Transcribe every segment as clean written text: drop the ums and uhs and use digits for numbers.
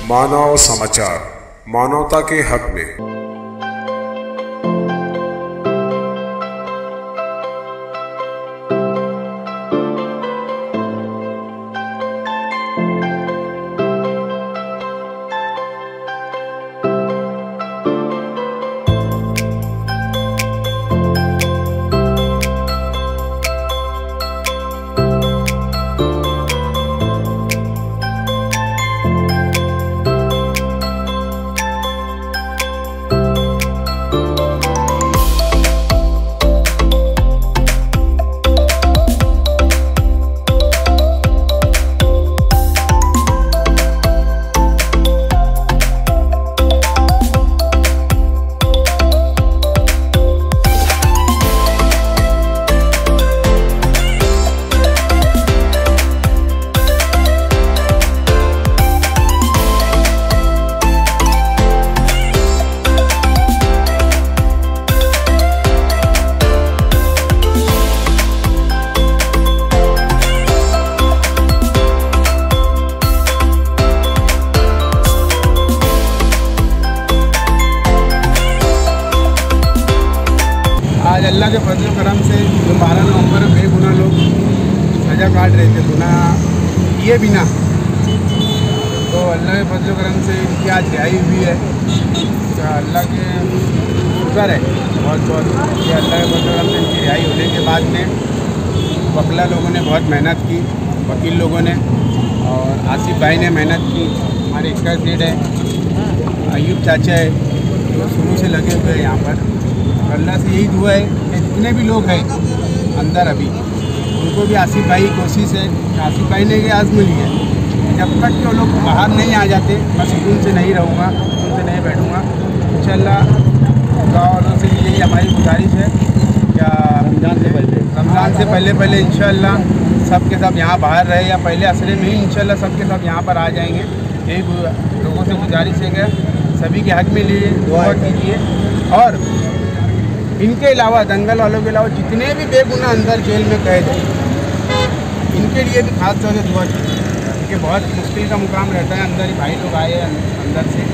मानव समाचार, मानवता के हक में। आज अल्लाह के फजल करम से जो 12 नवंबर बेगुनाह लोग सज़ा काट रहे थे गुनाह किए बिना, तो अल्लाह के फजल करम से इनकी आज रिहाई हुई है। तो अल्लाह के शुक्र है बहुत बहुत कि अल्लाह के फजल करम से इनकी रिहाई होने के बाद में वकला लोगों ने बहुत मेहनत की, वकील लोगों ने, और आसिफ भाई ने मेहनत की, हमारे इसका सेठ है, अयूब चाचा है, जो शुरू से लगे हुए हैं यहाँ पर। अल्लाह से यही दुआ है कि जितने भी लोग हैं अंदर अभी, उनको भी आसिफ भाई की कोशिश है। आसिफ भाई ने ये आज़म ली है, जब तक कि वो लोग बाहर नहीं आ जाते मैं सुकून से नहीं रहूँगा, सुकून से नहीं बैठूँगा। इंशाअल्लाह गाँव वालों से यही हमारी गुजारिश है, क्या रमज़ान से पहले इंशाअल्लाह सब के सब यहाँ बाहर रहे, या पहले असरे में ही इंशाअल्लाह सब के सब यहाँ पर आ जाएंगे। यही लोगों से गुजारिश है कि सभी के हक में लिए दुआ कीजिए, और इनके अलावा दंगल वालों के अलावा जितने भी बेगुनाह अंदर जेल में कैद हैं, इनके लिए भी खास तौर से दुआ कीजिए, क्योंकि बहुत मुश्किल का मुकाम रहता है। अंदर ही भाई लोग आए हैं अंदर से,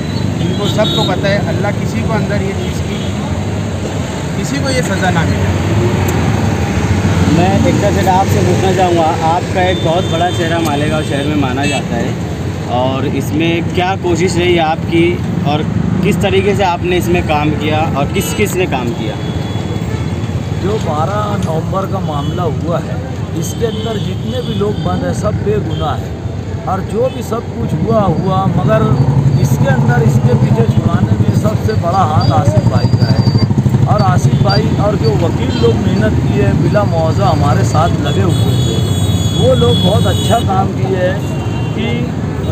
इनको सबको पता है अल्लाह किसी को अंदर ये चीज़ की, किसी को ये सज़ा ना मिले। मैं एक तरह से आपसे पूछना चाहूँगा, आपका एक बहुत बड़ा चेहरा मालेगाँव शहर में माना जाता है, और इसमें क्या कोशिश रही आपकी, और किस तरीके से आपने इसमें काम किया, और किस ने काम किया? जो 12 नवंबर का मामला हुआ है, इसके अंदर जितने भी लोग बंद हैं सब बेगुनाह है, और जो भी सब कुछ हुआ, मगर इसके अंदर इसके पीछे छुड़ाने में सबसे बड़ा हाथ आसिफ भाई का है। और आसिफ भाई और जो वकील लोग मेहनत किए बिला मुआवजा हमारे साथ लगे हुए थे, वो लोग बहुत अच्छा काम किए हैं कि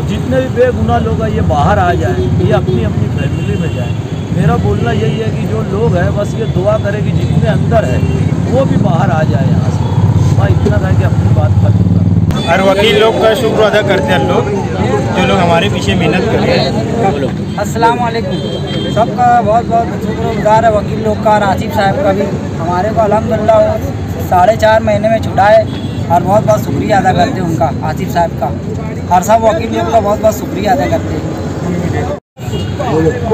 जितने भी बेगुनाह लोग हैं ये बाहर आ जाएं, ये अपनी अपनी फैमिली में जाएं। मेरा बोलना यही है कि जो लोग हैं बस ये दुआ करें कि जितने अंदर है वो भी बाहर आ जाए यहाँ से। मैं इतना कह के अपनी बात कर दूँगा। हर वकील लोग का शुक्र अदा करते हैं लोग, जो लोग हमारे पीछे मेहनत कर रहे हैं। अस्सलाम वालेकुम। सबका बहुत बहुत शुक्रगुजार है वकील लोग का, और आसिफ साहब का भी। हमारे को अल्हम्दुलिल्लाह 4.5 महीने में छुड़ाए, और बहुत बहुत शुक्रिया अदा करते हैं उनका, आसिफ साहब का, और सब वकील लोग का बहुत बहुत शुक्रिया अदा करते हैं।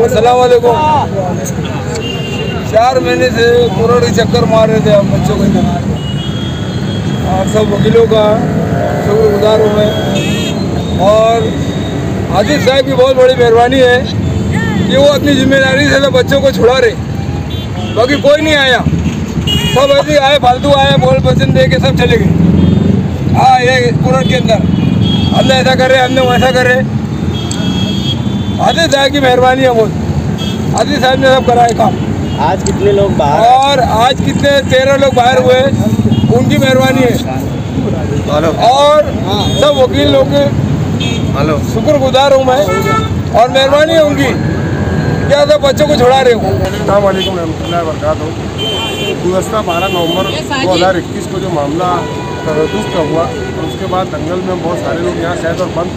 अस्सलाम वालेकुम। 4 महीने से कोरोना के चक्कर मार रहे थे हम बच्चों को, और सब वकीलों का शुक्रगुजार हूँ मैं। और आसिफ साहब की बहुत बड़ी मेहरबानी है कि वो अपनी जिम्मेदारी से सब बच्चों को छुड़ा रहे, बाकी कोई नहीं आया, सब ऐसे आए, फालतू आए, बोल पसंद दे के सब चले गए। हाँ, ये कोरोना के अंदर हमने ऐसा कर रहे, हमने वैसा कर रहे। आसिफ साहब की मेहरबानी है बहुत, आसिफ साहब ने सब कराए काम। आज कितने लोग बाहर, और आज कितने 13 लोग बाहर हुए, उनकी मेहरबानी है। और सब वकील लोग के शुक्रगुजार हूँ मैं, और मेहरबानी है उनकी, क्या सब बच्चों को छुड़ा रहे हो। अस्सलाम वालेकुम रहमतुल्लाहि व बरकातहू। गुज़श्ता 12 नवंबर 2021 को जो मामला तरद्दुद का हुआ, और उसके बाद दंगल में बहुत सारे लोग यहाँ कैद और बंद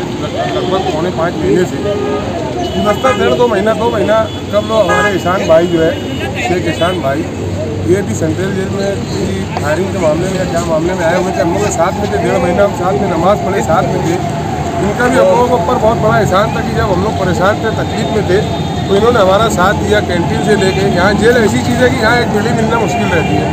लगभग 4.5 महीने से। गुज़श्ता 1.5-2 महीना कब लोग हमारे ईशान भाई जो है, शेख ईशान भाई, ये भी सेंट्रल जेल में फायरिंग के मामले में या क्या मामले में आए हुए थे, हम लोग साथ में थे। 1.5 महीना हम साथ में नमाज़ पढ़े, साथ में थे। इनका भी हम लोगों के ऊपर बहुत बड़ा एहसान था कि जब हम लोग परेशान थे, तकलीफ में थे, तो इन्होंने हमारा साथ दिया। कैंटीन से लेके यहाँ जेल ऐसी चीज़ है कि यहाँ एक बिल्ली मिलना मुश्किल रहती है,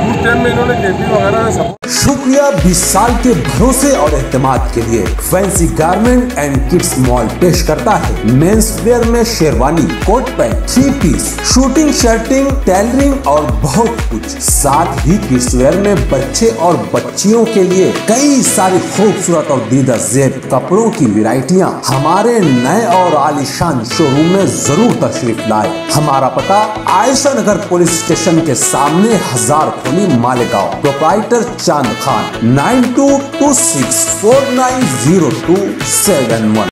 उस टाइम में इन्होंने कैंटीन वगैरह में सब। शुक्रिया 20 साल के भरोसे और एतमाद के लिए। Fancy garment and kids mall पेश करता है मेंस वेयर में sherwani, coat pant, 3 piece, suiting, shirting, tailoring और बहुत कुछ। साथ ही किड्स वेयर में बच्चे और बच्चियों के लिए कई सारी खूबसूरत और दीदा ज़ेब कपड़ों की वैरायटियां हमारे नए और आलीशान शोरूम में जरूर तशरीफ लाए। हमारा पता आयशा नगर पुलिस स्टेशन के सामने, हजार खोली, मालेगांव। प्रोप्राइटर चांद खान, 9226490271।